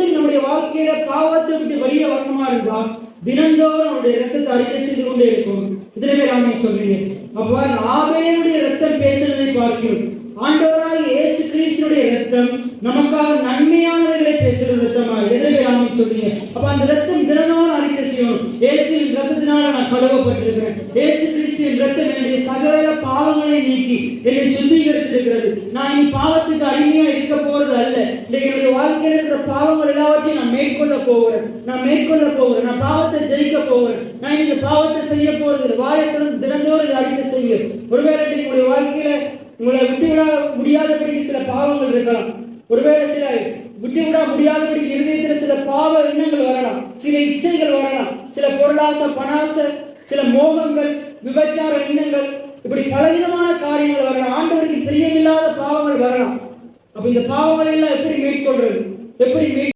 நம்முடைய வாழ்க்கையில பாவத்தை விட்டு வெளியே வரணுமா இருந்தால் தினந்தோறும் அவருடைய ரத்தத்தை அறிக்கை செய்து கொண்டே இருக்கும். இதுல ராமே சொல்றீங்க. அப்போ ஆபேலுடைய ரத்தம் பேசுறதை பார்க்கிறோம். ஆண்டவராய் இயேசு கிறிஸ்துடைய ரத்தம் நமக்காக நன்மையானவைகளை பேசுகிற ரத்தமாக எதிரே ராமே சொல்றீங்க. அப்ப அந்த ரத்தம் தினந்தோறும் அறிக்கை செய்யணும். இயேசுவின் ரத்தத்தினால நான் கழுவப்பட்டிருக்கிறேன். இயேசு கிறிஸ்துவின் ரத்தம் என்னுடைய சகல பாவங்களை நீக்கி என்னை சுத்திகரித்திருக்கிறது. நான் இனி பாவத்துக்கு அடிமையா இருக்க போறது அல்ல. என்னுடைய வாழ்க்கையில் இருக்கிற பாவங்கள் எல்லாவற்றையும் நான் மேற்கொள்ள போகிறேன். நான் பாவத்தை ஜெயிக்க போகிறேன். நான் இந்த பாவத்தை செய்ய போறது வாயத்திலும் தினந்தோறும் அறிக்கை செய்ய. ஒருவேளை உங்களுடைய வாழ்க்கையில உங்களை விட்டுவிட முடியாதபடி சில பாவங்கள் இருக்கலாம். ஒருவேளை சில விட்டுவிட முடியாதபடி இருதயத்தில் சில பாவ எண்ணங்கள் வரலாம், சில இச்சைகள் வரலாம், சில பொருளாசை, பணாசை, சில மோகங்கள், விபச்சார எண்ணங்கள், இப்படி பலவிதமான காரியங்கள் வரலாம். ஆண்டவருக்கு பிரியமில்லாத பாவங்கள் வரலாம். அப்ப இந்த பாவங்களை எல்லாம் எப்படி மேற்கொள்றது? எப்படி